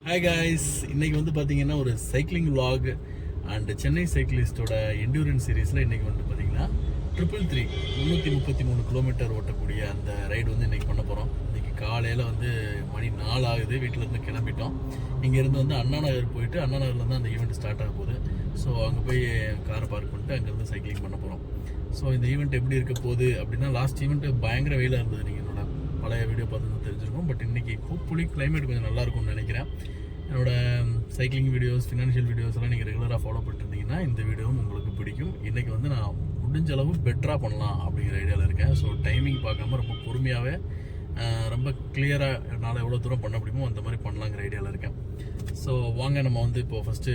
Hi guys, இன்றைக்கி வந்து பார்த்தீங்கன்னா ஒரு சைக்கிளிங் vlog அண்ட் சென்னை சைக்கிளிஸ்டோட என்டூரன்ஸ் சீரீஸில் இன்றைக்கி வந்து பார்த்தீங்கன்னா 333 கிலோமீட்டர் ஓட்டக்கூடிய அந்த ரைடு வந்து இன்றைக்கி பண்ண போகிறோம். இன்றைக்கி காலையில் வந்து மணி 4 ஆகுது, வீட்டிலேருந்து கிளம்பிட்டோம். இங்கேருந்து வந்து அண்ணா நகர் போயிட்டு அண்ணா நகரில் தான் அந்த ஈவெண்ட் ஸ்டார்ட் ஆக போகுது. ஸோ அங்கே போய் காரை பார்க் பண்ணிட்டு அங்கேருந்து சைக்கிளிங் பண்ண போகிறோம். ஸோ இந்த ஈவெண்ட் எப்படி இருக்க போகுது அப்படின்னா, லாஸ்ட் ஈவெண்ட் பயங்கர வெயிலாக இருந்தது. நீங்கள் என்னோட பழைய வீடியோ பார்த்து தெரிஞ்சிருக்கும். பட் இன்றைக்கி ஹோப்ஃபுல்லி கிளைமேட் கொஞ்சம் நல்லாயிருக்கும்னு நினைக்கிறேன். என்னோடய சைக்கிளிங் வீடியோஸ், ஃபினான்ஷியல் வீடியோஸ்லாம் நீங்கள் ரெகுலராக ஃபாலோ பண்ணிருந்தீங்கன்னா இந்த வீடியோவும் உங்களுக்கு பிடிக்கும். இன்றைக்கி வந்து நான் முடிஞ்ச அளவு பெட்டராக பண்ணலாம் அப்படிங்கிற ஐடியாவில் இருக்கேன். ஸோ டைமிங் பார்க்காம ரொம்ப பொறுமையாகவே ரொம்ப கிளியராக என்னால் எவ்வளோ தூரம் பண்ண முடியுமோ அந்த மாதிரி பண்ணலாங்கிற ஐடியாவில் இருக்கேன். ஸோ வாங்க நம்ம வந்து இப்போது ஃபஸ்ட்டு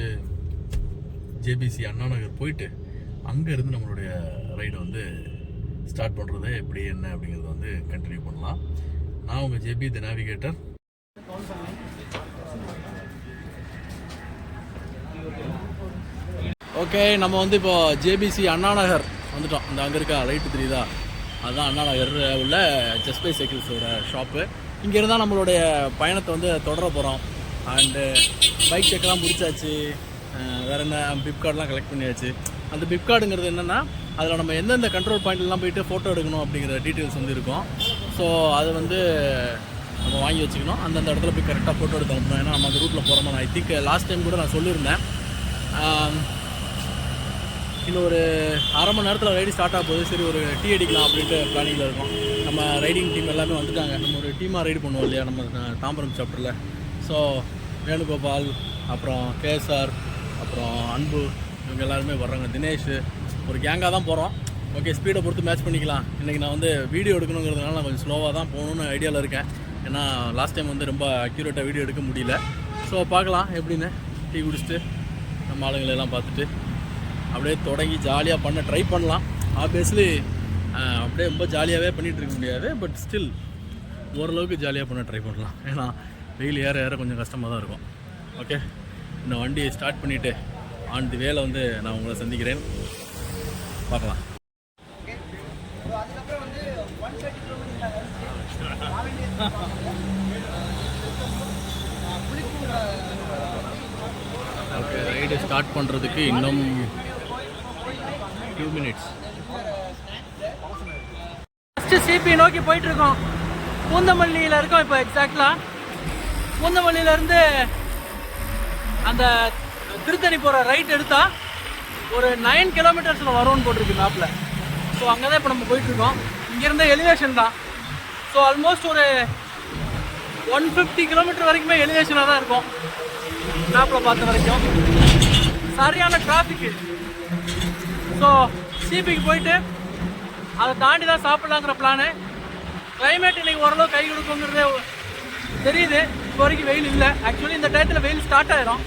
ஜேபிசி அண்ணா நகர் போயிட்டு அங்கேருந்து நம்மளுடைய ரைடை வந்து ஸ்டார்ட் பண்ணுறது எப்படி என்ன அப்படிங்கிறத வந்து கண்டினியூ பண்ணலாம். நான் உங்கள் ஜேபி தி நேவிகேட்டர். ஓகே, நம்ம வந்து இப்போ ஜேபிசி அண்ணா நகர் வந்துட்டோம். இந்த அங்கே இருக்கா லைட்டு தெரியுதா, அதுதான் அண்ணா நகர் உள்ள ஜஸ்ட் பை சைக்கிள்ஸோட ஷாப்பு. இங்கேருந்து தான் நம்மளுடைய பயணத்தை வந்து தொடர போகிறோம். அண்டு பைக் செக்கெலாம் முடிச்சாச்சு. வேறு என்ன பிப்கார்டெலாம் கலெக்ட் பண்ணியாச்சு. அந்த பிப்கார்டுங்கிறது என்னென்னா, அதில் நம்ம எந்தெந்த கண்ட்ரோல் பாயிண்ட்லாம் போயிட்டு ஃபோட்டோ எடுக்கணும் அப்படிங்கிற டீட்டெயில்ஸ் வந்து இருக்கும். ஸோ அது வந்து நம்ம வாங்கி வச்சுக்கணும். அந்தந்த இடத்துல போய் கரெக்டாக ஃபோட்டோ எடுத்து அனுப்பணும். ஏன்னா நம்ம அந்த ரூட்டில் போகிறோம். ஐ திங்க் லாஸ்ட் டைம் கூட நான் சொல்லியிருந்தேன். இன்னும் ஒரு அரை மணி நேரத்தில் ரைடு ஸ்டார்ட் ஆக போகுது. சரி, ஒரு டீ அடிக்கலாம் அப்படின்ட்டு பிளானிங்கில் இருக்கோம். நம்ம ரைடிங் டீம் எல்லாமே வந்துட்டாங்க. நம்ம ஒரு டீமாக ரைடு பண்ணுவோம் இல்லையா நம்ம தாம்பரம் சாப்டரில். ஸோ வேணுகோபால், அப்புறம் கேஎஸ்ஆர், அப்புறம் அன்பு, இவங்க எல்லாருமே வர்றாங்க. தினேஷ், ஒரு கேங்காக தான் போகிறோம். ஓகே, ஸ்பீடை பொறுத்து மேட்ச் பண்ணிக்கலாம். இன்றைக்கி நான் வந்து வீடியோ எடுக்கணுங்கிறதுனால நான் கொஞ்சம் ஸ்லோவாக தான் போகணுன்னு ஐடியாவில் இருக்கேன். ஏன்னா லாஸ்ட் டைம் வந்து ரொம்ப அக்யூரேட்டாக வீடியோ எடுக்க முடியல. ஸோ பார்க்கலாம் எப்படின்னு. டீ குடிச்சிட்டு நம்ம ஆளுங்களெல்லாம் பார்த்துட்டு அப்படியே தொடங்கி ஜாலியாக பண்ண ட்ரை பண்ணலாம். ஆப்வியஸ்லி அப்படியே ரொம்ப ஜாலியாகவே பண்ணிகிட்டு இருக்க முடியாது. பட் ஸ்டில் ஓரளவுக்கு ஜாலியாக பண்ண ட்ரை பண்ணலாம். ஏன்னா வெயில் ஏற ஏற கொஞ்சம் கஷ்டமாக தான் இருக்கும். ஓகே, இந்த வண்டியை ஸ்டார்ட் பண்ணிவிட்டு ஆன் தி வேலை வந்து நான் உங்களை சந்திக்கிறேன். பார்க்கலாம். ஓகே, ரைடு ஸ்டார்ட் பண்ணுறதுக்கு இன்னும் 2 minutes. ஃபஸ்ட்டு சிபி நோக்கி போயிட்டுருக்கோம். பூந்தமல்லியில் இருக்கோம் இப்போ. எக்ஸாக்டாக பூந்தமல்லியிலேருந்து அந்த திருத்தணி போகிற ரைட் எடுத்தால் ஒரு 9 கிலோமீட்டர்ஸில் வரும்னு போட்டிருக்கு மேப்பில். ஸோ அங்கே தான் இப்போ நம்ம போயிட்டுருக்கோம். இங்கேருந்து எலிவேஷன் தான். ஸோ ஆல்மோஸ்ட் ஒரு 150 கிலோமீட்டர் வரைக்குமே எலிவேஷனாக தான் இருக்கும் மேப்பில் பார்த்த வரைக்கும். சரியான டிராஃபிக்கு. ஸோ சிபிக்கு போயிட்டு அதை தாண்டி தான் சாப்பிட்லாங்கிற பிளானு. கிளைமேட் இன்றைக்கி ஓரளவு கை கொடுக்குங்கிறதே தெரியுது. இப்போ வரைக்கும் வெயில் இல்லை. ஆக்சுவலி இந்த டயத்தில் வெயில் ஸ்டார்ட் ஆகிடும்.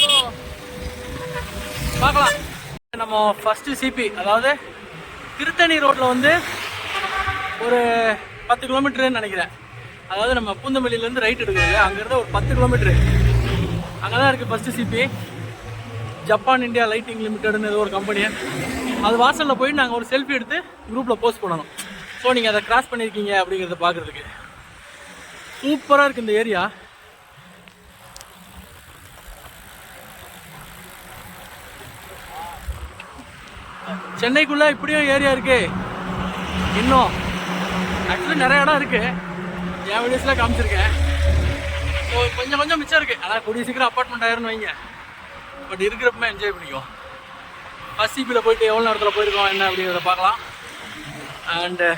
ஸோ பார்க்கலாம். நம்ம ஃபஸ்ட்டு சிபி, அதாவது திருத்தணி ரோட்டில் வந்து ஒரு 10 கிலோமீட்டருன்னு நினைக்கிறேன். அதாவது நம்ம பூந்தமல்லியிலேருந்து ரைட் எடுக்கிறது அங்கேருந்து ஒரு 10 கிலோமீட்ரு அங்கே தான் இருக்குது first CP. Japan India lighting லிமிட்டட்னு ஏதோ ஒரு கம்பெனி. அது வாசலில் போயிட்டு நாங்கள் ஒரு செல்ஃபி எடுத்து குரூப்பில் போஸ்ட் பண்ணணும். ஸோ நீங்கள் அதை கிராஸ் பண்ணியிருக்கீங்க அப்படிங்கிறத பார்க்குறதுக்கு சூப்பராக இருக்குது இந்த ஏரியா. சென்னைக்குள்ளே இப்படியும் ஏரியா இருக்குது. இன்னும் ஆக்சுவலி நிறைய இடம் இருக்குது. என் வீடியோஸில் காமிச்சிருக்கேன். ஸோ கொஞ்சம் கொஞ்சம் மிச்சம் இருக்குது. ஆனால் கூடிய சீக்கிரம் அப்பார்ட்மெண்ட் ஆயிருன்னு வைங்க. பட் இருக்கிறப்பமே என்ஜாய் பண்ணிக்குவோம். ஃபஸ்ட் சிபியில் போயிட்டு எவ்வளோ நேரத்தில் போயிருக்கோம் என்ன அப்படிங்கிறத பார்க்கலாம். அண்டு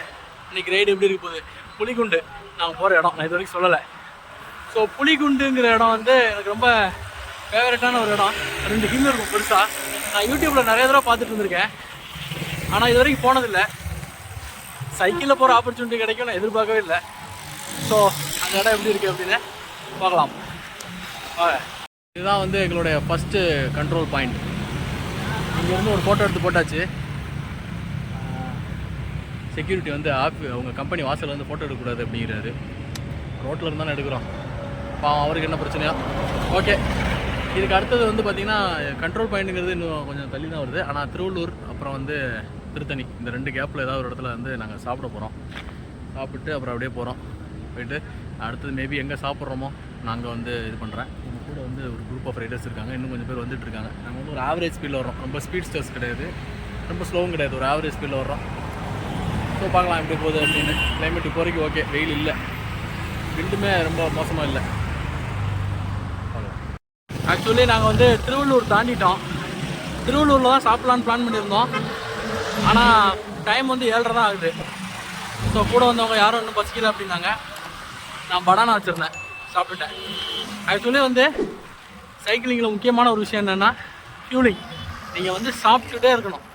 இன்றைக்கி ரைடு எப்படி இருக்க போகுது. புலிகுண்டு நாங்கள் போகிற இடம் நான் இது வரைக்கும் சொல்லலை. ஸோ புலிகுண்டுங்கிற இடம் வந்து எனக்கு ரொம்ப ஃபேவரட்டான ஒரு இடம். 2 கிலோ இருக்கும் பெருசாக. நான் யூடியூப்பில் நிறைய தடவை பார்த்துட்டு இருந்திருக்கேன். ஆனால் இது வரைக்கும் போனதில்லை. சைக்கிளில் போகிற ஆப்பர்ச்சுனிட்டி கிடைக்கும் நான் எதிர்பார்க்கவே இல்லை. ஸோ அந்த இடம் எப்படி இருக்குது அப்படின்னு பார்க்கலாம். இதுதான் வந்து எங்களுடைய ஃபஸ்ட்டு கண்ட்ரோல் பாயிண்ட். இங்கேருந்து ஒரு ஃபோட்டோ எடுத்து போட்டாச்சு. செக்யூரிட்டி வந்து அவங்க கம்பெனி வாசலில் வந்து ஃபோட்டோ எடுக்கக்கூடாது அப்படிங்கிறாரு. ரோட்டில் இருந்தானே எடுக்கிறோம். பாவம், அவருக்கு என்ன பிரச்சனையா. ஓகே, இதுக்கு அடுத்தது வந்து பார்த்திங்கன்னா கண்ட்ரோல் பாயிண்ட்டுங்கிறது இன்னும் கொஞ்சம் தள்ளி தான் வருது. ஆனால் திருவள்ளூர் அப்புறம் வந்து திருத்தணி இந்த 2 கேப்பில் ஏதாவது ஒரு இடத்துல வந்து நாங்கள் சாப்பிட போகிறோம். சாப்பிட்டு அப்புறம் அப்படியே போகிறோம். போயிட்டு அடுத்தது மேபி எங்கே சாப்பிட்றோமோ நாங்கள் வந்து இது பண்ணுறேன். நம்ம கூட வந்து ஒரு குரூப் ஆஃப் ரைடர்ஸ் இருக்காங்க, இன்னும் கொஞ்சம் பேர் வந்துட்டு இருக்காங்க. நாங்கள் வந்து ஒரு ஆவரேஜ் ஸ்பீடில் வரோம், ரொம்ப ஸ்பீட் ஸ்டர்ஸ் கிடையாது, ரொம்ப ஸ்லோவும் கிடையாது, ஒரு ஆவரேஜ் ஸ்பீடில் வரோம். ஸோ பார்க்கலாம் எப்படி போகுது அப்படின்னு. கிளைமேட் இப்போ வரைக்கும் ஓகே, வெயில் இல்லை, விண்டுமே ரொம்ப மோசமாக இல்லை. ஆக்சுவலி நாங்கள் வந்து திருவள்ளூர் தாண்டிட்டோம். திருவள்ளூரில் தான் சாப்பிட்லான்னு பிளான் பண்ணியிருந்தோம். ஆனால் டைம் வந்து 7:30 தான் ஆகுது. ஸோ கூட வந்தவங்க யாரும் இன்னும் பசிக்கல அப்படின்னாங்க. நான் பனானா வச்சுருந்தேன், சாப்பிட்டுட்டேன். ஆக்சுவலி வந்து சைக்கிளிங்கில் முக்கியமான ஒரு விஷயம் என்னென்னா ஃபியூலிங். நீங்கள் வந்து சாப்பிட்டுட்டே இருக்கணும்.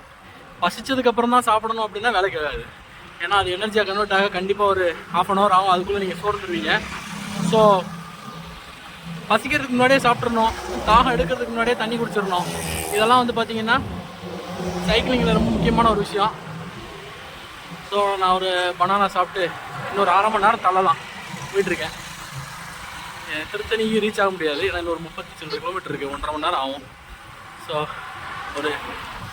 பசிச்சதுக்கப்புறம் தான் சாப்பிடணும் அப்படின்னா வேலைக்கு ஆகாது. ஏன்னா அது எனர்ஜியாக கன்வெர்ட் ஆக கண்டிப்பாக ஒரு 1/2 hour ஆகும். அதுக்குள்ளே நீங்கள் சோர்ந்துருவீங்க. ஸோ பசிக்கிறதுக்கு முன்னாடியே சாப்பிட்றணும், தாகம் எடுக்கிறதுக்கு முன்னாடியே தண்ணி குடிச்சிடணும். இதெல்லாம் வந்து பார்த்திங்கன்னா சைக்கிளிங்கில் ரொம்ப முக்கியமான ஒரு விஷயம். ஸோ நான் ஒரு பனானா சாப்பிட்டு இன்னொரு 1/2 மணி நேரம் தள்ளலாம் போயிட்டுருக்கேன். திருத்தணிக்கு ரீச் ஆக முடியாது, ஏன்னா இன்னொரு 30 கிலோமீட்டர் இருக்குது, 1.5 மணி நேரம் ஆகும். ஸோ ஒரு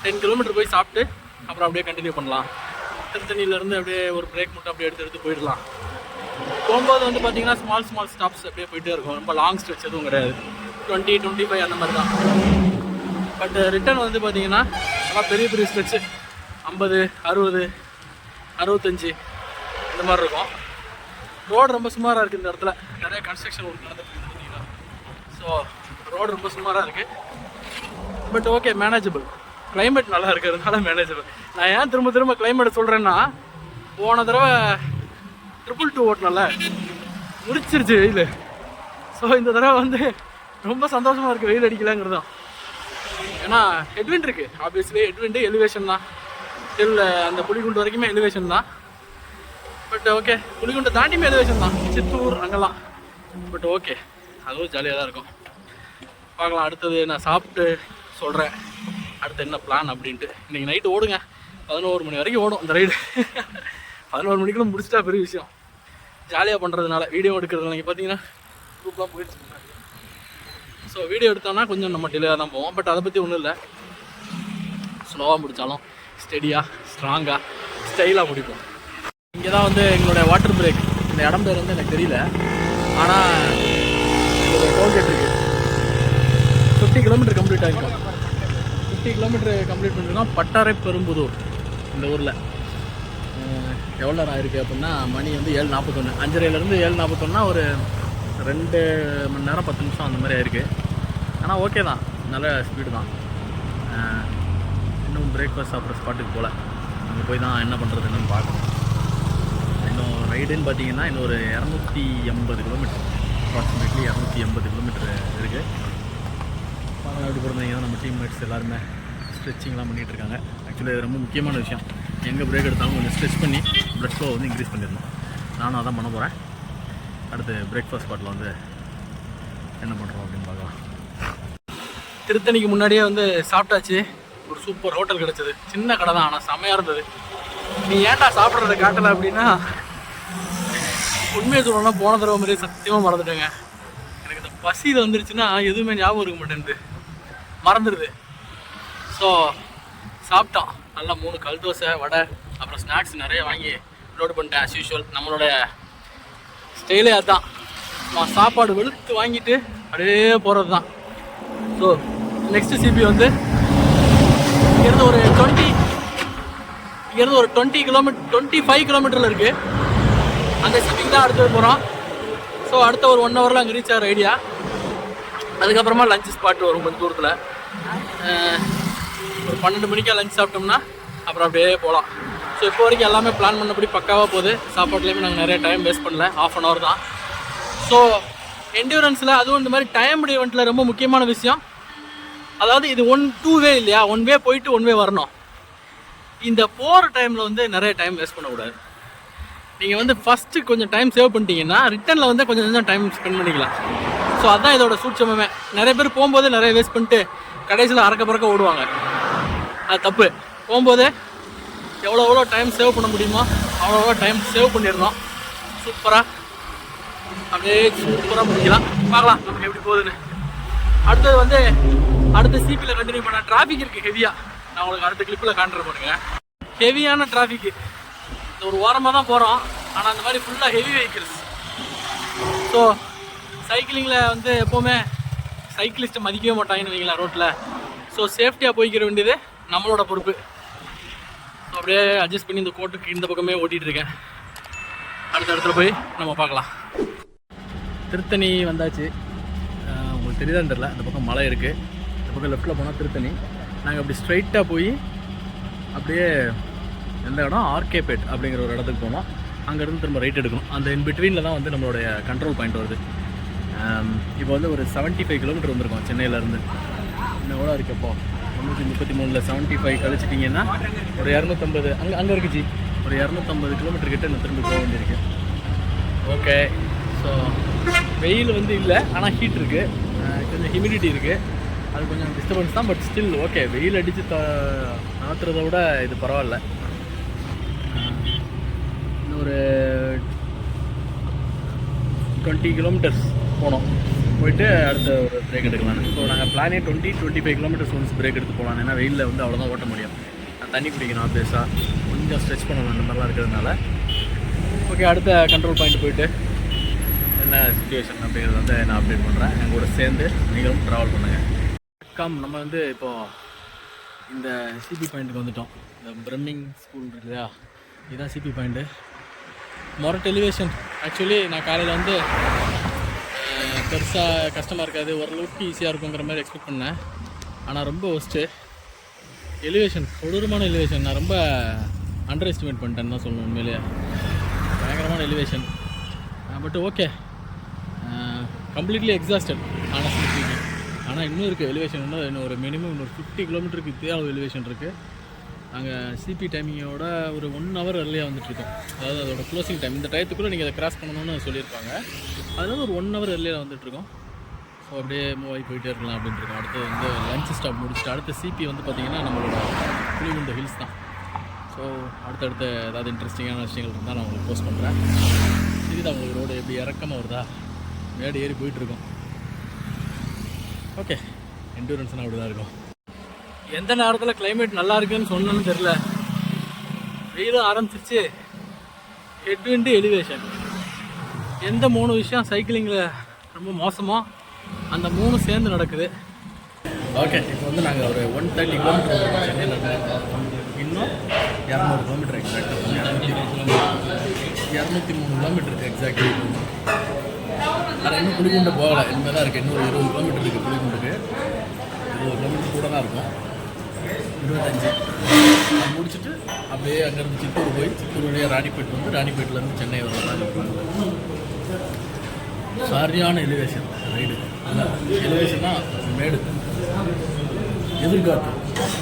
10 கிலோமீட்டர் போய் சாப்பிட்டு அப்புறம் அப்படியே கண்டினியூ பண்ணலாம். திருத்தணியிலேருந்து அப்படியே ஒரு பிரேக் மட்டும் அப்படியே எடுத்து போயிடலாம். போகும்போது வந்து பார்த்திங்கன்னா ஸ்மால் ஸ்டாப்ஸ் அப்படியே போயிட்டே இருக்கும். ரொம்ப லாங் ஸ்ட்ரெச் எதுவும் கிடையாது, 20-25 அந்த மாதிரி தான். பட் ரிட்டர்ன் வந்து பார்த்திங்கன்னா நல்லா பெரிய ஸ்ட்ரெச்சு, 50, 60, 65 இந்த மாதிரி இருக்கும். ரோடு ரொம்ப சுமாராக இருக்குது. இந்த இடத்துல நிறைய கன்ஸ்ட்ரக்ஷன் ஒர்க் நடந்துட்டு பார்த்தீங்கன்னா. ஸோ ரோடு ரொம்ப சுமாராக இருக்குது. But okay, manageable. கிளைமேட் நல்லா இருக்கிறதுனால மேனேஜபிள். நான் ஏன் திரும்ப கிளைமேட் சொல்கிறேன்னா, போன தடவை 222 ஓட்டினால முடிச்சிருச்சு வெயில். ஸோ இந்த தடவை வந்து ரொம்ப சந்தோஷமாக இருக்குது வெயில் அடிக்கலாங்கிறது தான். ஏன்னா ஹெட்விண்ட் இருக்குது, ஆப்வியஸ்லி ஹெட்விண்டு எலிவேஷன் தான். இல்லை அந்த புலிகுண்டு வரைக்குமே எலிவேஷன் தான். பட் ஓகே, புலிகுண்டை தாண்டியுமே எலிவேஷன் தான், சித்தூர் அங்கெல்லாம். பட் ஓகே, அதுவும் ஜாலியாக தான் இருக்கும். பார்க்கலாம், அடுத்தது நான் சாப்பிட்டு சொல்கிறேன் அடுத்து என்ன பிளான் அப்படின்ட்டு. இன்றைக்கி நைட்டு ஓடுங்க, 11 மணி வரைக்கும் ஓடும் இந்த ரைடு. 11 மணிக்குள்ள முடிச்சிட்டா பெரிய விஷயம். ஜாலியாக பண்ணுறதுனால, வீடியோ எடுக்கிறதுனால நீங்கள் பார்த்தீங்கன்னா குரூப்லாம் போயிடுச்சு. ஸோ வீடியோ எடுத்தோம்னா கொஞ்சம் நம்ம டிலேயாக தான் போவோம். பட் அதை பற்றி ஒன்றும் இல்லை, ஸ்லோவாக முடித்தாலும் ஸ்டெடியாக ஸ்ட்ராங்காக ஸ்டைலாக முடிப்போம். இங்கே தான் வந்து எங்களுடைய வாட்டர் பிரேக். இந்த இடம் பேர் வந்து எனக்கு தெரியல, ஆனால் ஒரு டோல்கேட் இருக்குது. 50 கிலோமீட்டர் கம்ப்ளீட் ஆகிருக்கும். 50 கிலோமீட்டர் கம்ப்ளீட் பண்ணிருக்கோம். பட்டாரை பெரும்புதூர் இந்த ஊரில். எவ்வளோ நேரம் ஆயிருக்கு அப்படின்னா, மணி வந்து 7:41. 5:30லேருந்து 7:41னா ஒரு 2 மணி நேரம் 10 நிமிஷம் அந்த மாதிரி ஆயிருக்கு. ஆனால் ஓகே தான், நல்ல ஸ்பீடு தான். இன்னும் பிரேக்ஃபாஸ்ட் சாப்பிட்ற ஸ்பாட்டுக்கு போகல, அங்கே போய் தான் என்ன பண்ணுறது என்னன்னு பார்க்கணும். இன்னும் ரைடுன்னு பார்த்தீங்கன்னா இன்னொரு 280 கிலோமீட்டர், அப்ராக்சிமேட்லி 280 கிலோமீட்டர் இருக்குது. பரவாயில்ல, எப்படி பிறந்தீங்கன்னா நம்ம டீம்மேட்ஸ் எல்லாருமே ஸ்ட்ரெச்சிங்லாம் பண்ணிகிட்டு இருக்காங்க. ஆக்சுவலி அது ரொம்ப முக்கியமான விஷயம். எங்கே பிரேக் எடுத்தாலும் கொஞ்சம் ஸ்ட்ரெச் பண்ணி ப்ளட் ஃப்ளோ வந்து இன்க்ரீஸ் பண்ணிடணும். நானும் அதான் பண்ண போகிறேன். அடுத்து பிரேக்ஃபாஸ்ட் ஸ்பாட்டில் வந்து என்ன பண்ணுறோம் அப்படின்னு பார்க்கலாம். திருத்தணிக்கு முன்னாடியே வந்து சாப்பிட்டாச்சு. ஒரு சூப்பர் ஹோட்டல் கிடச்சிது, சின்ன கடை தான், ஆனால் செம்மையாக இருந்தது. நீ ஏன்டா சாப்பிட்றத காட்டலை அப்படின்னா, உண்மையை சொல்லணும்னா போன தடவை மாதிரியே சத்தியமாக மறந்துட்டேங்க. எனக்கு இந்த பசியில் வந்துருச்சுன்னா எதுவுமே ஞாபகம் இருக்க மாட்டேங்குது, மறந்துடுது. ஸோ சாப்பிட்டோம், நல்லா 3 கல் தோசை, வடை, அப்புறம் ஸ்நாக்ஸ் நிறைய வாங்கி லோடு பண்ணிட்டேன். ஆஸ் யூஷுவல் நம்மளோட ஸ்டைலே அதுதான். நான் சாப்பாடு வெளுத்து வாங்கிட்டு அப்படியே போகிறது தான். ஸோ நெக்ஸ்ட்டு சிபி வந்து இங்கேருந்து ஒரு 25 கிலோமீட்டரில் இருக்குது. அந்த சிபிக்கு தான் அடுத்தது போகிறோம். ஸோ அடுத்த ஒரு 1 ஹவரில் அங்கே ரீச் ஆகிற ஐடியா. அதுக்கப்புறமா லஞ்ச் ஸ்பாட் வரும் கொஞ்சம் தூரத்தில். ஒரு 12 மணிக்காக லஞ்ச் சாப்பிட்டோம்னா அப்புறம் அப்படியே போகலாம். ஸோ இப்போ வரைக்கும் எல்லாமே பிளான் பண்ணபடி பக்காவாக போகுது. சாப்பாட்லேயுமே நாங்கள் நிறைய டைம் வேஸ்ட் பண்ணல, 1/2 hour தான். ஸோ என்டியூரன்ஸில் அதுவும் இந்த மாதிரி டைம் ஈவெண்ட்டில் ரொம்ப முக்கியமான விஷயம், அதாவது இது 2 வே இல்லையா, 1 வே போயிட்டு 1 வே வரணும். இந்த போகிற டைமில் வந்து நிறைய டைம் வேஸ்ட் பண்ணக்கூடாது. நீங்கள் வந்து ஃபஸ்ட்டு கொஞ்சம் டைம் சேவ் பண்ணிட்டீங்கன்னா ரிட்டனில் வந்து கொஞ்சம் டைம் ஸ்பெண்ட் பண்ணிக்கலாம். ஸோ அதுதான் இதோட சூட்சமே. நிறைய பேர் போகும்போது நிறைய வேஸ்ட் பண்ணிட்டு கடைசியில் அறக்க பறக்க ஓடுவாங்க. அது தப்பு. போகும்போது எவ்வளோ டைம் சேவ் பண்ண முடியுமோ அவ்வளோ டைம் சேவ் பண்ணிடணும். சூப்பராக அப்படியே சூப்பராக முடிக்கலாம். பார்க்கலாம் நமக்கு எப்படி போகுதுன்னு. அடுத்தது வந்து அடுத்த சிபியில் கண்டினியூ பண்ண. டிராஃபிக் இருக்குது ஹெவியாக, நான் உங்களுக்கு அடுத்த கிளிப்பில் காண்ட்ரு பண்ணுங்க. ஹெவியான டிராஃபிக்கு இந்த ஒரு ஓரமாக தான் போகிறோம், ஆனால் அந்த மாதிரி ஃபுல்லாக ஹெவி வெஹிக்கிள்ஸ். ஸோ சைக்கிளிங்கில் வந்து எப்போவுமே சைக்கிளிஸ்ட்டை மதிக்கவே மாட்டாங்கன்னு வைங்களேன் ரோட்டில். ஸோ சேஃப்டியாக போய்க்கிற வேண்டியது நம்மளோட பொறுப்பு. ஸோ அப்படியே அட்ஜஸ்ட் பண்ணி இந்த கோட்டுக்கு இந்த பக்கமே ஓட்டிகிட்டு இருக்கேன். அடுத்த இடத்துல போய் நம்ம பார்க்கலாம். திருத்தணி வந்தாச்சு. உங்களுக்கு தெரியுதான்னு தெரில, இந்த பக்கம் மலை இருக்குது, இந்த பக்கம் லெஃப்ட்டில் போனால் திருத்தணி. நாங்கள் அப்படி ஸ்ட்ரைட்டாக போய் அப்படியே எந்த இடம் ஆர்கேபேட் அப்படிங்கிற ஒரு இடத்துக்கு போனோம். அங்கேருந்து திரும்ப ரைட் எடுக்கணும். அந்த இன்பிட்வீனில் தான் வந்து நம்மளுடைய கண்ட்ரோல் பாயிண்ட் வருது. இப்போ வந்து ஒரு 75 கிலோமீட்டர் வந்திருக்கோம் சென்னையிலேருந்து. இன்னும் எவ்வளோ இருக்குது இப்போ 333 75 கழிச்சிட்டிங்கன்னா ஒரு 250 அங்கே இருக்குச்சு. ஒரு 250 கிலோமீட்டர் கிட்ட இன்னும் திரும்பி போக வேண்டியிருக்கு. ஓகே, ஸோ வெயில் வந்து இல்லை, ஆனால் ஹீட் இருக்குது, கொஞ்சம் ஹியூமிடிட்டி இருக்குது. அது கொஞ்சம் டிஸ்டர்பன்ஸ் தான். பட் ஸ்டில் ஓகே, வெயில் அடித்து நாத்துறதை விட இது பரவாயில்ல. இன்னும் ஒரு 20 கிலோமீட்டர்ஸ் போனோம். போயிட்டு அடுத்த ஒரு பிரேக் எடுக்கலான்னு. ஸோ நாங்கள் பிளானே 20-25 கிலோமீட்டர்ஸ் ஒன்ஸ் பிரேக் எடுத்து போகலாம். ஏன்னா வெயிலில் வந்து அவ்வளோதான் ஓட்ட முடியும். நான் தண்ணி குடிக்கணும், ஆப்வியஸாக கொஞ்சம் ஸ்ட்ரெச் பண்ணணும், அந்த மாதிரிலாம் இருக்கிறதுனால. ஓகே, அடுத்த கண்ட்ரோல் பாயிண்ட் போயிட்டு என்ன சிச்சுவேஷன் அப்படிங்கிறது வந்து நான் அப்டேட் பண்ணுறேன். என் கூட சேர்ந்து நீங்களும் ட்ராவல் பண்ணுங்கள். நம்ம வந்து இப்போது இந்த சிபி பாயிண்ட்டுக்கு வந்துவிட்டோம். இந்த பிரம்மிங் ஸ்கூல் இருக்கு இல்லையா, இதுதான் சிபி பாயிண்ட்டு. மொரட் எலிவேஷன். ஆக்சுவலி நான் காலையில் வந்து பெருசாக கஷ்டமாக இருக்காது, ஓரளவுக்கு ஈஸியாக இருக்குங்கிற மாதிரி எக்ஸ்பெக்ட் பண்ணேன். ஆனால் ரொம்ப ஒஸ்ட்டு எலிவேஷன், கொடூரமான எலிவேஷன். நான் ரொம்ப அண்டர் எஸ்டிமேட் பண்ணிட்டேன்னு தான் சொல்லணும். உண்மையிலேயே பயங்கரமான elevation. But okay, completely exhausted honestly speaking. ஆனால் இன்னும் இருக்குது எலிவேஷன். இன்னும் ஒரு மினிமம் இன்னொரு 50 கிலோமீட்டருக்கு இதே அளவு எலிவேஷன் இருக்குது. நாங்கள் சிபி டைமிங்கோட ஒரு 1 ஹவர் early-ஆ வந்துட்டுருக்கோம். அதாவது அதோட க்ளோசிங் டைம் இந்த டயத்துக்குள்ளே நீங்கள் அதை கிராஸ் பண்ணணும்னு சொல்லியிருப்பாங்க. அதனால ஒரு 1 ஹவர் early-ஆ வந்துட்டுருக்கோம். ஸோ அப்படியே மூவ் ஆகி போயிட்டே இருக்கலாம் அப்படின்ட்டு இருக்கோம். அடுத்து வந்து லஞ்ச் ஸ்டாப் முடிச்சுட்டு அடுத்த சிபி வந்து பார்த்திங்கன்னா நம்மளோட புலிகுண்டு ஹில்ஸ் தான். ஸோ அடுத்தடுத்த ஏதாவது இன்ட்ரெஸ்டிங்கான விஷயங்கள் இருந்தால் நான் உங்களுக்கு போஸ்ட் பண்ணுறேன். சரிதான், உங்களுக்கு ரோடு எப்படி இறக்கமாக வருதா, மேடு ஏறி போயிட்டுருக்கோம். ஓகே, என்டூரன்ஸ்னால் அப்படி தான் இருக்கும். எந்த நேரத்தில் கிளைமேட் நல்லா இருக்குன்னு சொன்னோன்னு தெரில. வெயிலும் ஆரம்பிச்சிருச்சு, ஹெட்விண்டு, எலிவேஷன். எந்த 3 விஷயம் சைக்கிளிங்கில் ரொம்ப மோசமோ அந்த 3 சேர்ந்து நடக்குது. ஓகே, இப்போ வந்து நாங்கள் ஒரு 130 கிலோமீட்டர் சென்னையில் இருக்கோம். இன்னும் 200 கிலோமீட்டர் எக்ஸாக்டாக 203 கிலோமீட்டருக்கு எக்ஸாக்ட்லி. ஆனால் இன்னும் புலிகுண்டு போகலை, இனிமேல் தான் இருக்குது. இன்னும் 20 கிலோமீட்டர் இருக்குது புலிகுண்டுக்கு. 20 கிலோமீட்டர் கூட தான் இருக்கும், 25. அது முடிச்சுட்டு அப்படியே அங்கேருந்து சித்தூர் போய் சித்தூர் வழியாக ராணிப்பேட் வந்து ராணிப்பேட்டிலேருந்து சென்னை வரலாம் இருப்பாங்க. சரியான எலிவேஷன் ரைடு. எலிவேஷன்னா மேடு, எதிர்காற்று,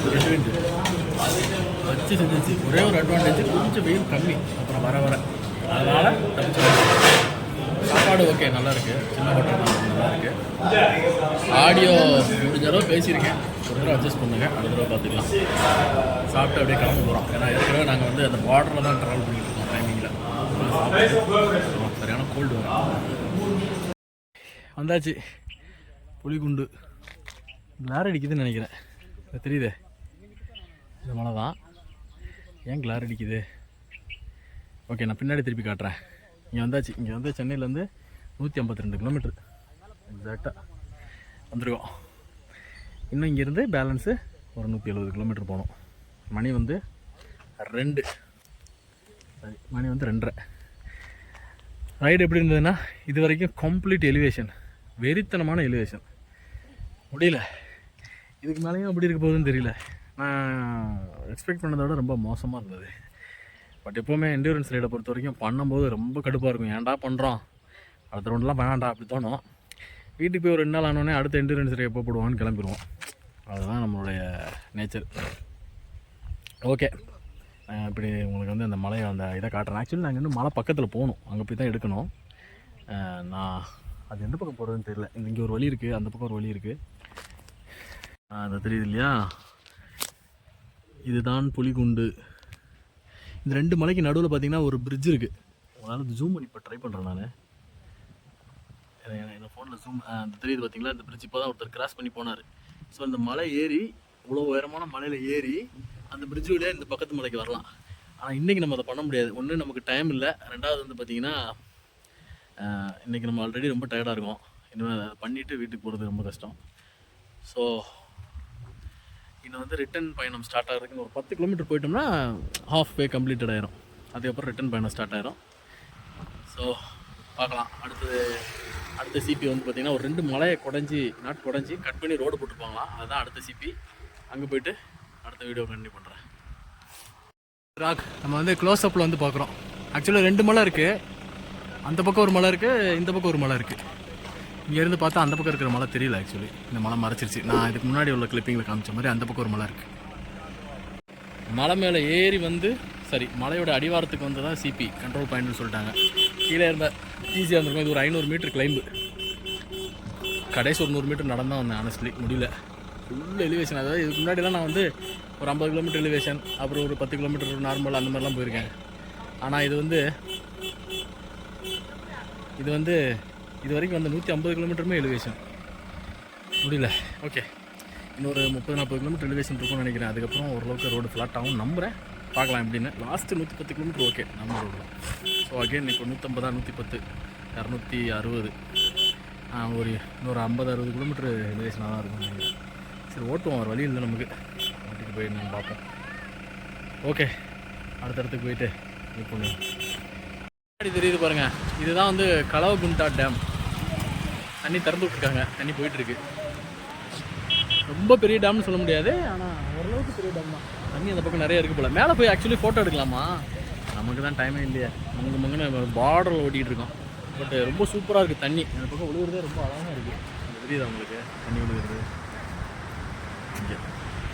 எதிர்விண்டு வச்சு செஞ்சிச்சு. ஒரே ஒரு அட்வான்டேஜ், கொஞ்சம் வெயில் கம்மி அப்புறம் வர வர, அதனால் தப்பிச்சு. சாப்பாடு ஓகே, நல்லாயிருக்கு. சின்ன ஹோட்டல் நல்லாயிருக்கு. ஆடியோ முடிஞ்ச அளவு பேசியிருக்கேன். ஒரு தடவை அட்ஜஸ்ட் பண்ணுங்கள், அடுத்த தடவை பார்த்துக்கலாம். சாப்பிட்டு அப்படியே கிளம்ப போகிறோம். ஏன்னா ஏற்கனவே நாங்கள் வந்து அந்த பார்டரில் தான் ட்ராவல் பண்ணிகிட்டு இருக்கோம் டைமிங்கில். சரியான கோல்டு வரும். வந்தாச்சு புலிகுண்டு. கிளார் அடிக்குதுன்னு நினைக்கிறேன், தெரியுதே இந்த மலை தான். ஏன் கிளார் அடிக்குது? ஓகே, நான் பின்னாடி திருப்பி காட்டுறேன். இங்கே வந்தாச்சு. இங்கே வந்து சென்னையிலேருந்து 152 கிலோமீட்டர் எக்ஸாக்டாக வந்துருக்கோம். இன்னும் இங்கேருந்து பேலன்ஸு ஒரு 170 கிலோமீட்டர் போகணும். மணி வந்து 2. சரி, மணி வந்து 2:30. ரைடு எப்படி இருந்ததுன்னா, இது வரைக்கும் கம்ப்ளீட் எலிவேஷன், வெறித்தனமான எலிவேஷன். முடியல, இதுக்கு மேலேயும் எப்படி இருக்க போகுதுன்னு தெரியல. நான் எக்ஸ்பெக்ட் பண்ணதை விட ரொம்ப மோசமாக இருந்தது. பட் எப்போவுமே என்டூரன்ஸ் ரைடை பொறுத்த வரைக்கும் பண்ணும்போது ரொம்ப கடுப்பாக இருக்கும். ஏன்டா பண்ணுறோம், அடுத்த ரவுண்டெலாம் வேணாண்டா அப்படி தோணும். வீட்டுக்கு போய் ஒரு 2 நாள் ஆனோடனே அடுத்த என்டூரன்ஸ் ரைடு எப்போ போடுவான்னு கிளம்பிடுவோம். அதுதான் நம்மளுடைய நேச்சர். ஓகே, இப்படி உங்களுக்கு வந்து அந்த மலையை அந்த இதை காட்டுறேன். ஆக்சுவலி நாங்கள் இன்னும் மலை பக்கத்தில் போகணும், அங்கே போய் தான் எடுக்கணும். நான் அது எந்த பக்கம் போகிறதுன்னு தெரியல. இங்கே ஒரு வழி இருக்குது, அந்த பக்கம் ஒரு வழி இருக்குது. அது தெரியுது இல்லையா, இதுதான் புலிகுண்டு. இந்த 2 மலைக்கு நடுவில் பார்த்தீங்கன்னா ஒரு பிரிட்ஜ் இருக்குது. உங்களால் ஜூம் பண்ணி இப்போ ட்ரை பண்ணுறேன் நான். என் ஃபோனில் ஜூம் தெரியுது பார்த்தீங்களா, இந்த பிரிட்ஜ் இப்போ தான் ஒருத்தர் கிராஸ் பண்ணி போனார். ஸோ இந்த மலை ஏறி, இவ்வளோ உயரமான மலையில் ஏறி அந்த பிரிட்ஜ் வழியாக இந்த பக்கத்து மலைக்கு வரலாம். ஆனால் இன்றைக்கி நம்ம அதை பண்ண முடியாது. ஒன்று நமக்கு டைம் இல்லை, 2வது வந்து பார்த்திங்கன்னா இன்றைக்கி நம்ம ஆல்ரெடி ரொம்ப டயர்டாக இருக்கும். இனிமேல் அதை பண்ணிவிட்டு வீட்டுக்கு போகிறது ரொம்ப கஷ்டம். ஸோ இன்னும் வந்து ரிட்டன் பயணம் ஸ்டார்ட் ஆகிறதுக்கு ஒரு 10 கிலோமீட்டர் போயிட்டோம்னா ஹாஃப் வே கம்ப்ளீட்டட் ஆயிரும். அதுக்கப்புறம் ரிட்டன் பயணம் ஸ்டார்ட் ஆயிரும். ஸோ பார்க்கலாம். அடுத்த சிபி வந்து பார்த்திங்கன்னா ஒரு 2 மலையை குடஞ்சி கட் பண்ணி ரோடு போட்டுருப்பாங்களாம். அதுதான் அடுத்த சிபி. அங்கே போயிட்டு அடுத்த வீடியோ கண்டினியூ பண்ணுறேன். ராக் நம்ம வந்து க்ளோஸ்அப்பில் வந்து பார்க்குறோம். ஆக்சுவலாக 2 மலை இருக்குது. அந்த பக்கம் ஒரு மலை இருக்குது, இந்த பக்கம் ஒரு மலை இருக்குது. இங்கேருந்து பார்த்தா அந்த பக்கம் இருக்கிற மலை தெரியல. ஆக்சுவலி இந்த மலை மறைச்சிருச்சு. நான் இதுக்கு முன்னாடி உள்ள கிளிப்பிங்கில் காமிச்ச மாதிரி அந்த பக்கம் ஒரு மலை இருக்குது. மலை மேலே ஏறி வந்து மலையோட அடிவாரத்துக்கு வந்து தான் சிபி கண்ட்ரோல் பாயிண்ட்னு சொல்லிட்டாங்க. கீழே இருந்தால் ஈஸியாக இருந்திருக்கும். இது ஒரு 500 மீட்டர் கிளைம்பு. கடைசி ஒரு 100 மீட்டர் நடந்தான் வந்தேன். ஆனஸ்ட்லி முடியல. Full elevation. அதாவது இதுக்கு முன்னாடிலாம் நான் வந்து ஒரு 50 கிலோமீட்டர் எலிவேஷன், அப்புறம் ஒரு 10 கிலோமீட்டர் நார்மல் அந்த மாதிரிலாம் போயிருக்கேன். ஆனால் இது வந்து இது வரைக்கும் வந்து 150 கிலோமீட்டருமே எலிவேஷன். முடியல. ஓகே, இன்னொரு 30-40 கிலோமீட்டர் எலிவேஷன் இருக்கும்னு நினைக்கிறேன். அதுக்கப்புறம் ஓரளவுக்கு ரோடு ஃப்ளாட் ஆகும் நம்புகிறேன். பார்க்கலாம் எப்படின்னு. லாஸ்ட்டு 110 கிலோமீட்டர் ஓகே நம்ம ரோடு தான். ஸோ அகெயின் இப்போ 150, 110, 260 ஒரு இன்னொரு 50-60 கிலோமீட்டர் எலிவேஷனாக தான் இருக்கும் நினைக்கிறேன். சரி ஓட்டுவோம், ஒரு வழி இல்லை நமக்கு. ஓட்டிட்டு போய் நான் பார்ப்போம். ஓகே, அடுத்தடுத்துக்கு போயிட்டு இப்போ முன்னாடி தெரியுது பாருங்கள். இதுதான் வந்து கலவகுண்டா டேம். தண்ணி திறந்து விட்ருக்காங்க. தண்ணி போயிட்டுருக்கு. ரொம்ப பெரிய டேம்னு சொல்ல முடியாது, ஆனால் ஓரளவுக்கு பெரிய டேம் தான். தண்ணி அந்த பக்கம் நிறைய இருக்குது போல். மேலே போய் ஆக்சுவலி ஃபோட்டோ எடுக்கலாமா? நமக்கு தான் டைமே இல்லையா. மங்குன்னு பார்டரில் ஓட்டிகிட்டு இருக்கோம். பட் ரொம்ப சூப்பராக இருக்குது தண்ணி. அந்த பக்கம் விழுகிறதே ரொம்ப அழகாக இருக்குது. அந்த தெரியுதா உங்களுக்கு தண்ணி விழுகிறது? இங்கே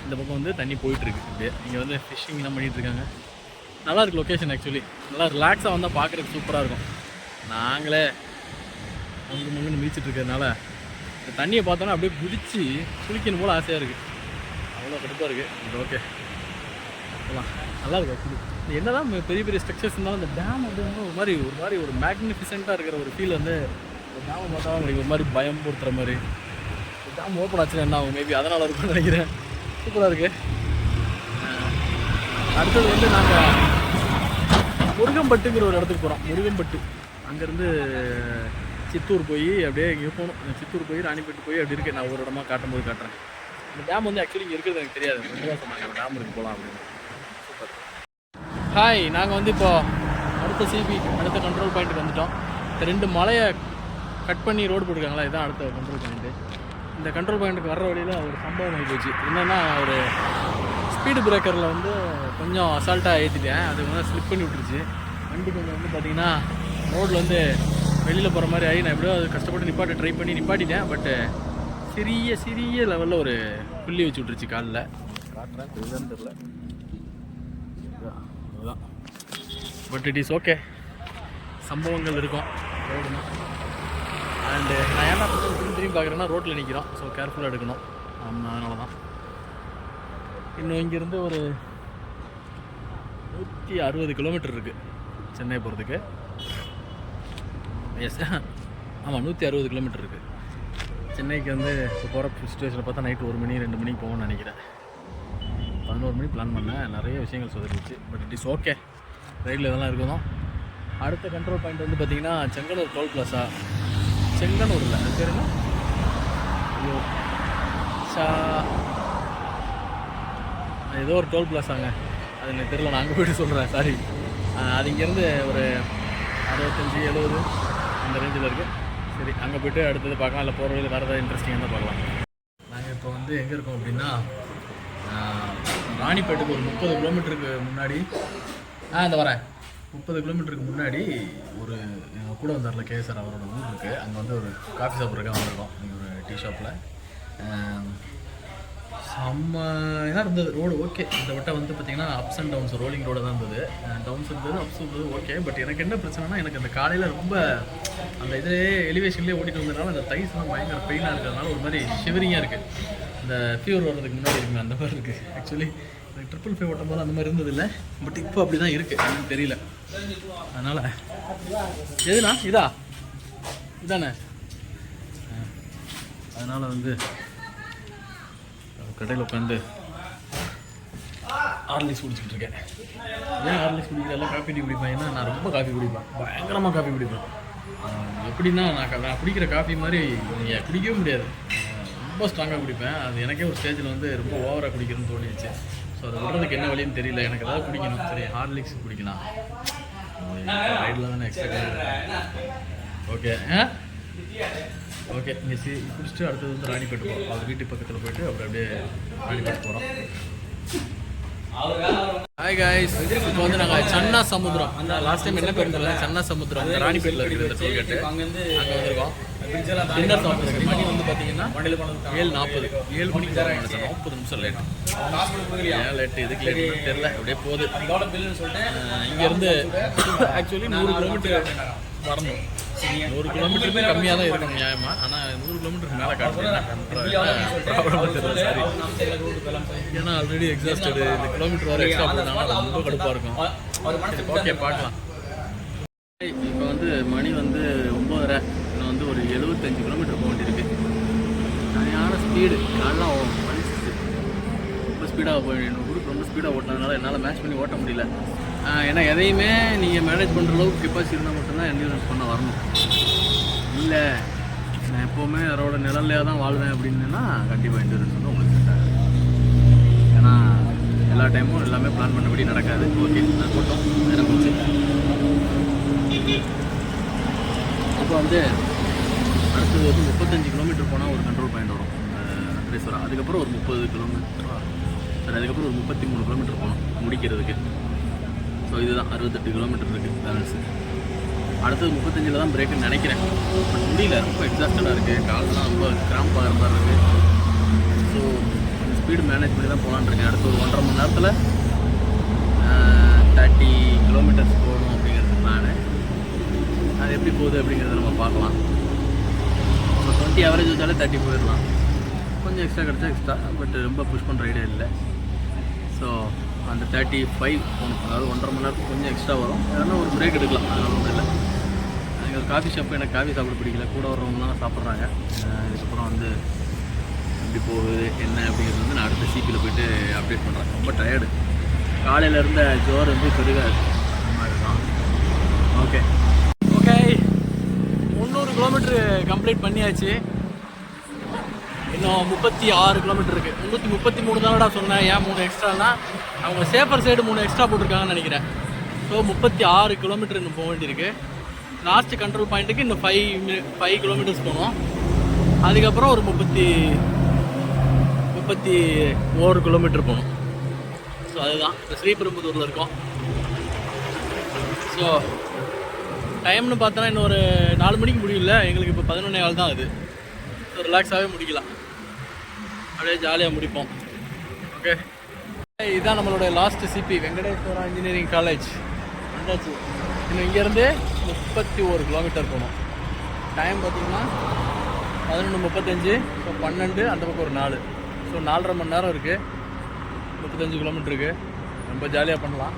இந்த பக்கம் வந்து தண்ணி போயிட்டுருக்கு. இப்படியே இங்கே வந்து ஃபிஷ்ஷிங்லாம் பண்ணிகிட்ருக்காங்க. நல்லாயிருக்கு லொக்கேஷன். ஆக்சுவலி நல்லா ரிலாக்ஸாக வந்தால் பார்க்குறதுக்கு சூப்பராக இருக்கும். நாங்களே மங்குன்னு மீச்சிட்டு இருக்கிறதுனால இந்த தண்ணியை பார்த்தோன்னா அப்படியே குதித்து குளிக்கணும் போல் ஆசையாக இருக்குது. அவ்வளோ கடுப்பாக இருக்குது. இது ஓகே நல்லா இருக்குது. ஆக்சுவலி என்ன தான் பெரிய பெரிய ஸ்ட்ரக்சர்ஸ் இருந்தாலும் அந்த டேம் அப்படின்னா ஒரு மாதிரி ஒரு மேக்னிஃபிசென்ட்டாக இருக்கிற ஒரு ஃபீல் வந்து ஒரு டேமை பார்த்தா உங்களுக்கு ஒரு மாதிரி பயம் பொறுத்துற மாதிரி. டேம் ஓப்பன் ஆச்சுன்னா என்ன ஆகும்? மேபி அதனால் இருக்கும்னு நினைக்கிறேன். சூப்பராக இருக்குது. அடுத்தது வந்து நாங்கள் முருகம்பட்டுங்கிற ஒரு இடத்துக்கு போகிறோம். முருகம்பட்டு அங்கேருந்து சித்தூர் போய் அப்படியே இங்கே போகணும். சித்தூர் போய் ராணிப்பேட்டு போய் அப்படி இருக்குது. நான் ஒரு இடமா காட்டும்போது காட்டுறேன். இந்த டேம் வந்து ஆக்சுவலி இங்கே இருக்கிறது எனக்கு தெரியாது. ரொம்ப தான் சொன்னாங்க டேம் இருக்கு போகலாம் அப்படின்னு. சூப்பர். ஹாய், நாங்கள் வந்து இப்போது அடுத்த சிபி அடுத்த கண்ட்ரோல் பாயிண்ட்டுக்கு வந்துவிட்டோம். இந்த 2 மலையை கட் பண்ணி ரோடு போட்டுருக்காங்களா, இதுதான் அடுத்த கண்ட்ரோல் பாயிண்ட்டு. இந்த கண்ட்ரோல் பாயிண்ட்டுக்கு வர்ற வழியில் ஒரு சம்பவம் ஆகி போச்சு. என்னென்னா ஒரு ஸ்பீடு பிரேக்கரில் வந்து கொஞ்சம் அசால்ட்டாக ஏற்றிட்டேன். அது வந்து ஸ்லிப் பண்ணி விட்டுருச்சு. வண்டி கொஞ்சம் வந்து பார்த்திங்கன்னா ரோட்டில் வந்து வெளியில் போகிற மாதிரி ஆகி நான் எப்படியோ அது கஷ்டப்பட்டு ட்ரை பண்ணி நிப்பாட்டிட்டேன். பட்டு சிறிய லெவலில் ஒரு புள்ளி வச்சு விட்டுருச்சு காலில். காட்டுறேன், தெரியுதான்னு தெரில. அதுதான். But it is okay. சம்பவங்கள் இருக்கும் ரோடுனா. அண்டு நான் ஏன்னா திரும்பி பார்க்குறேன்னா ரோட்டில் நிற்கிறோம். ஸோ கேர்ஃபுல்லாக எடுக்கணும். அதனால தான். இன்னும் இங்கேருந்து ஒரு 160 கிலோமீட்டர் இருக்குது சென்னை போகிறதுக்கு. எஸ், ஆமாம், 160 கிலோமீட்டர் இருக்குது சென்னைக்கு. வந்து இப்போ போகிற சுச்சுவேஷனில் பார்த்தா நைட்டு 1 மணி 2 மணிக்கு போகணும்னு நினைக்கிறேன். 11 மணி பிளான் பண்ணேன். நிறைய விஷயங்கள் சொதப்பிச்சு. But it is okay. ரைடில் இதெல்லாம் இருக்கணும். அடுத்த கண்ட்ரோல் பாயிண்ட் வந்து பார்த்திங்கன்னா செங்கனூர் டோல் பிளாஸா. செங்கனூரில் அது பேர் என்ன? ஏதோ ஒரு டோல் பிளாஸாங்க. அது எனக்கு தெரியல. நான் அங்கே போய்ட்டு சொல்கிறேன். சாரி. அது இங்கேருந்து ஒரு 65-70 அந்த ரேஞ்சில் இருக்குது. சரி, அங்கே போய்ட்டு அடுத்தது பார்க்கலாம். இல்லை போகிற வழியில் வேறு ஏதாவது இன்ட்ரெஸ்டிங்காக தான் பார்க்கலாம். நாங்கள் இப்போ வந்து எங்கே இருக்கோம் அப்படின்னா ராணிப்பேட்டுக்கு ஒரு 30 கிலோமீட்டருக்கு முன்னாடி இந்த வரேன் 30 கிலோமீட்டருக்கு முன்னாடி ஒரு கூட வந்தார்ல கேஎஸ்ஆர் அவரோட ஊர் இருக்குது. அங்கே வந்து ஒரு காஃபி சாப்பிட்றதுக்காக வந்திருக்கோம். இங்கே ஒரு டீ ஷாப்பில். செம்மையாக இருந்தது ரோடு. ஓகே, இந்த வட்டம் வந்து பார்த்திங்கன்னா ups and downs rolling road தான் இருந்தது. டவுன்ஸ் இருந்தது, அப்ஸ் இருந்தது. ஓகே, பட் எனக்கு என்ன பிரச்சனைனா எனக்கு அந்த காலையில் ரொம்ப அந்த இதிலே எலிவேஷன்லேயே ஓட்டிகிட்டு வந்ததுனால அந்த தைஸ்லாம் பயங்கர பெயினாக இருக்கிறதுனால ஒரு மாதிரி ஷிவரிங்காக இருக்குது. இந்த ஃபீவர் வர்றதுக்கு முன்னாடி இருக்குங்க அந்த மாதிரி இருக்குது. ஆக்சுவலி எனக்கு 555 ஓட்டும் போது அந்த மாதிரி இருந்ததில்லை. பட் இப்போ அப்படி தான் இருக்குது. எனக்கு தெரியல. அதனால் எதுனா இதானே. அதனால் வந்து கடையில் உட்காந்து ஹார்லிக்ஸ் குடிச்சிக்கிட்டு இருக்கேன். ஏன் ஹார்லிக்ஸ் குடிக்கிறேன்? எல்லாம் காஃபி டீ குடிப்பேன். ஏன்னா நான் ரொம்ப காஃபி குடிப்பேன். பயங்கரமாக காஃபி குடிப்பேன். எப்படின்னா நான் குடிக்கிற காஃபி மாதிரி நீங்கள் குடிக்கவே முடியாது. ரொம்ப ஸ்ட்ராங்காக குடிப்பேன். அது எனக்கே ஒரு ஸ்டேஜில் வந்து ரொம்ப ஓவராக குடிக்கணும்னு தோணிடுச்சு. ஸோ அதை விடுறதுக்கு என்ன வழின்னு தெரியல. எனக்கு ஏதாவது குடிக்கணும். சரி ஹார்லிக்ஸ் குடிக்கலாம். ரைடில் தானே எக்ஸ்ட்ரா. ஓகே ஓகே இங்கே குடிச்சிட்டு அடுத்தது வந்து ராணிப்பேட்டு போகிறோம். அது வீட்டு பக்கத்தில் போயிட்டு அப்புறம் அப்படியே ராணிப்பேட்டு போகிறோம். ஹாய் காய்ஸ், இப்போ வந்து நாங்கள் சன்னா சமுத்திரம், அந்த லாஸ்ட் டைம் என்ன பேர் தெரியல, சன்னா சமுத்திரம் அந்த ராணிப்பேட்டில் இருக்கிற இந்த டோல்கேட்டு அங்கே வந்திருக்கோம். டின்னர் சாப்பிட்றதுக்கு மணி வந்து பார்த்தீங்கன்னா 7:40. 7 மணிக்கு தான் நினச்சேன். 40 நிமிஷம் லேட். ஏன் லேட்டு எதுக்கு லேட்டுன்னு தெரியல. அப்படியே போகுது. இங்கேருந்து ஆக்சுவலி 100 கிலோமீட்டர் வரணும். 100 கிலோமீட்டருக்கு கம்மியாக தான் இருக்கணும் நியாயமாக. ஆனால் 100 கிலோமீட்டருக்கு மேலே காட்டுறேன். ப்ராப்ளம் தெரியல. சரி, ஏன்னா ஆல்ரெடி எக்ஸாஸ்டடு. இந்த கிலோமீட்டர் வர எக்ஸ்ட்ரா போனாலும் ரொம்ப கடுப்பாக இருக்கும். ஓகே பார்க்கலாம். இப்போ வந்து மணி வந்து 9:30. இன்னும் வந்து ஒரு 75 கிலோமீட்டர் போக வேண்டியிருக்கு. சரியான ஸ்பீடு. நல்லா மனுஷு ரொம்ப ஸ்பீடாக போயிடணும். குரூப் ரொம்ப ஸ்பீடாக ஓட்டினதுனால என்னால் மேட்ச் பண்ணி ஓட்ட முடியல. ஏன்னா எதையுமே நீங்கள் மேனேஜ் பண்ணுற அளவுக்கு கெப்பாசிட்டி இருந்தால் மட்டும்தான் என்டியூரன்ஸ் பண்ண வரணும். இல்லை நான் எப்போவுமே அதோட நிழல்லையாக தான் வாழ்வேன் அப்படின்னா கண்டிப்பாக என்டியூரன்ஸ் வந்து உங்களுக்கு செட் ஆகாது. ஏன்னா எல்லா டைமும் எல்லாமே பிளான் பண்ணபடி நடக்காது. ஓகே நான் போட்டோம் நேரம் போச்சு. இப்போ வந்து அடுத்தது வந்து 35 கிலோமீட்டர் போனால் ஒரு கண்ட்ரோல் பாயிண்ட் வரும் ரேஸ்வரா. அதுக்கப்புறம் ஒரு 30 கிலோமீட்டர். சரி, அதுக்கப்புறம் ஒரு 33 கிலோமீட்டர் போகணும் முடிக்கிறதுக்கு. ஸோ இதுதான் 68 கிலோமீட்டர் இருக்குது பேலன்ஸு. அடுத்தது 35 தான் பிரேக்குன்னு நினைக்கிறேன். பட் முடியல, ரொம்ப எக்ஸாஸ்டடாக இருக்குது. காலெலாம் ரொம்ப கிராம்ப் ஆகிற மாதிரி இருக்குது. ஸோ ஸ்பீடு மேனேஜ் பண்ணி தான் போகலான்னு இருக்கேன். அடுத்த ஒரு 1.5 மணி நேரத்தில் 30 கிலோமீட்டர்ஸ் போகணும் அப்படிங்கிறது பிளானு. அது எப்படி போகுது அப்படிங்கிறத நம்ம பார்க்கலாம். ஸோ 20 ஆவரேஜ் வச்சாலே 30 போயிடலாம். கொஞ்சம் எக்ஸ்ட்ரா கிடச்சா எக்ஸ்ட்ரா, பட் ரொம்ப புஷ் பண்ணுற ஐடியா இல்லை. ஸோ அந்த 35 போகணும். அதாவது 1.5 மணி நேரத்துக்கு கொஞ்சம் எக்ஸ்ட்ரா வரும். ஏன்னா ஒரு பிரேக் எடுக்கலாம், அதனால ஒன்றும் இல்லை. எனக்கு ஒரு காஃபி ஷாப்பு, எனக்கு காஃபி சாப்பிட பிடிக்கல. கூட வர்றவங்களாம் சாப்பிட்றாங்க. இதுக்கப்புறம் வந்து எப்படி போகுது என்ன அப்படிங்கிறது வந்து நான் அடுத்த சிபியில் போய்ட்டு அப்டேட் பண்ணுறேன். ரொம்ப டயர்டு. காலையில் இருந்த ஜோர் வந்து பெருகாது அந்த மாதிரி தான். ஓகே 300 கிலோமீட்ரு கம்ப்ளீட் பண்ணியாச்சு. இன்னும் 36 கிலோமீட்டர் இருக்குது. 333 தானடா சொன்னேன். ஏன் 3 எக்ஸ்ட்ரானா அவங்க சேஃபர் சைடு 3 எக்ஸ்ட்ரா போட்டிருக்காங்கன்னு நினைக்கிறேன். ஸோ 36 கிலோமீட்டர் இன்னும் போக வேண்டியிருக்கு. லாஸ்ட் கண்ட்ரோல் பாயிண்ட்டுக்கு இன்னும் 5 கிலோமீட்டர்ஸ் போகணும். அதுக்கப்புறம் ஒரு 31 கிலோமீட்டர் போகணும். ஸோ அதுதான் இப்போ ஸ்ரீபெரும்புதூரில் இருக்கோம். ஸோ டைம்னு பார்த்தோன்னா இன்னும் ஒரு 4 மணிக்கு முடியல. எங்களுக்கு இப்போ 11:15 தான் ஆகுது. ஸோ ரிலாக்ஸாகவே முடிக்கலாம். அப்படியே ஜாலியாக முடிப்போம். ஓகே, இதுதான் நம்மளோட last CP, Venkateswara engineering college வந்தாச்சு. இன்னும் இங்கேருந்து 31 கிலோமீட்டர் போகணும். டைம் பார்த்திங்கன்னா 11:35. ஸோ 12, அந்த பக்கம் ஒரு 4. ஸோ 4.5 மணி நேரம் இருக்குது. 35 கிலோமீட்டருக்கு ரொம்ப ஜாலியாக பண்ணலாம்.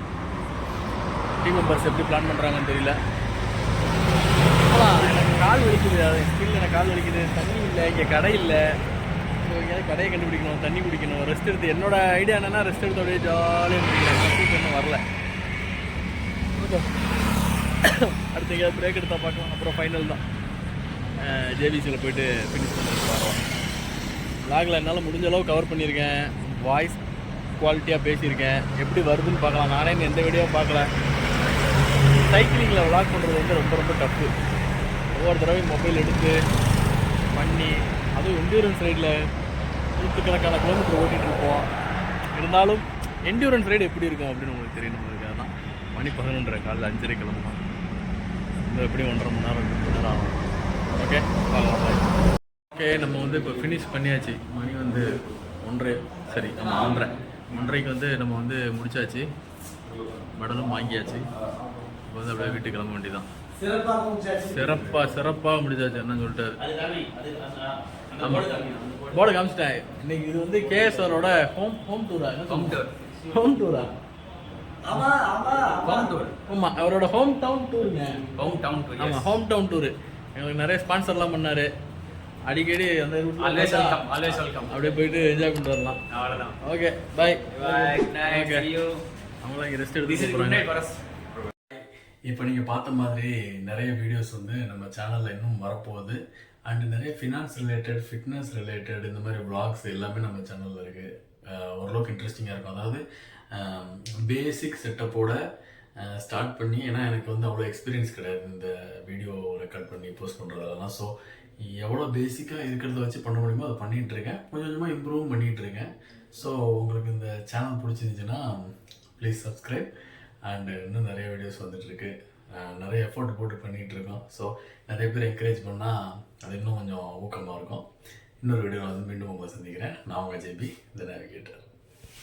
டீம் மெம்பர்ஸ் எப்படி பிளான் பண்ணுறாங்கன்னு தெரியல. எனக்கு கால் வலிக்குது. அது ஸ்கில் எனக்கு கால் வலிக்குது. தண்ணி இல்லை, இங்கே கடை இல்லை. ஸோ எங்கேயாவது கடையை கண்டுபிடிக்கணும், தண்ணி குடிக்கணும், ரெஸ்ட் எடுத்து. என்னோட ஐடியா என்னென்னா ரெஸ்ட் எடுத்து அப்படியே ஜாலியாக முடிக்கிறேன். இன்னும் வரல. ஓகே, அடுத்து எங்கேயாவது பிரேக் எடுத்தால் பார்க்கலாம். அப்புறம் ஃபைனல் தான் ஜேபிசியில் போய்ட்டு ஃபினிஷ் பண்ணிட்டு வரோம். வ்ளாகில் என்னால் முடிஞ்ச அளவு கவர் பண்ணியிருக்கேன். வாய்ஸ் குவாலிட்டியாக பேசியிருக்கேன். எப்படி வருதுன்னு பார்க்கலாம். நானே எந்த வீடியோவும் பார்க்கல. சைக்கிளிங்கில் வ்ளாக் பண்ணுறது வந்து ரொம்ப ரொம்ப டஃப்பு. ஒவ்வொரு தடவையும் மொபைல் எடுத்து பண்ணி, அதுவும் என்டியூரன்ஸ் ரைடில் நூற்றுக்கணக்கான கிலோமீட்டர் ஓட்டிகிட்ருப்போம். இருந்தாலும் என்டியூரன்ஸ் ரைடு எப்படி இருக்கும் அப்படின்னு உங்களுக்கு தெரியணுங்கிறதுக்காக தான். மணி 11:30, காலையில் 5:30 கிளம்புவோம். இந்த எப்படி 1.5 மணி நேரம் 2 மணி நேரம் ஆகும். ஓகே பார்க்கலாம். ஓகே, நம்ம வந்து இப்போ ஃபினிஷ் பண்ணியாச்சு. மணி வந்து 1:30. சரி, நம்ம 1:30க்கு வந்து நம்ம வந்து முடிச்சாச்சு. மெடலும் வாங்கியாச்சு. இப்போ வந்து அப்படியே வீட்டுக்கு கிளம்ப வேண்டியதான். சிறப்பாக முடிச்சாச்சு என்ன சொல்லிட்டாரு. போர்டு காமிச்சிட்டேன். இன்னைக்கு இது வந்து கேஎஸ்ஆரோட ஹோம் டூரா? ஆமாம், அவரோட ஹோம் டவுன் டூருங்க. ஆமாம், ஹோம் டவுன் டூரு. எங்களுக்கு நிறைய ஸ்பான்சர்லாம் பண்ணார். அடிக்கடி அந்த அப்படியே போயிட்டு என்ஜாய் பண்ணிட்டு வரலாம். அவ்வளோதான். ஓகே, பாய். ஓகே, அவங்களாம் இங்கே ரெஸ்ட் எடுத்து போகிறாங்க. இப்போ நீங்கள் பார்த்த மாதிரி நிறைய வீடியோஸ் வந்து நம்ம சேனலில் இன்னும் வரப்போகுது. அண்ட் நிறைய ஃபினான்ஸ் ரிலேட்டட், ஃபிட்னஸ் ரிலேட்டட் இந்த மாதிரி vlogs எல்லாமே நம்ம சேனலில் இருக்குது. ஓரளவுக்கு இன்ட்ரெஸ்டிங்காக இருக்கும். அதாவது பேசிக் செட்டப்போட ஸ்டார்ட் பண்ணி, ஏன்னா எனக்கு வந்து அவ்வளோ எக்ஸ்பீரியன்ஸ் கிடையாது இந்த வீடியோ ரெக்கார்ட் பண்ணி போஸ்ட் பண்ணுறதெல்லாம். ஸோ எவ்வளோ பேசிக்காக இருக்கிறத வச்சு பண்ண முடியுமோ அதை பண்ணிகிட்ருக்கேன். கொஞ்சம் கொஞ்சமாக இம்ப்ரூவும் பண்ணிகிட்ருக்கேன். ஸோ உங்களுக்கு இந்த சேனல் பிடிச்சிருந்துச்சுன்னா ப்ளீஸ் சப்ஸ்கிரைப். அண்டு இன்னும் நிறைய வீடியோஸ் வந்துட்டுருக்கு. நிறைய எஃபோர்ட் போட்டு பண்ணிகிட்ருக்கோம். ஸோ நிறைய பேர் என்கரேஜ் பண்ணால் அது இன்னும் கொஞ்சம் ஊக்கமாக இருக்கும். இன்னொரு வீடியோவில் வந்து மீண்டும் உங்களை சந்திக்கிறேன். நான் உங்கள் ஜேபி, தி நேவிகேட்டர்.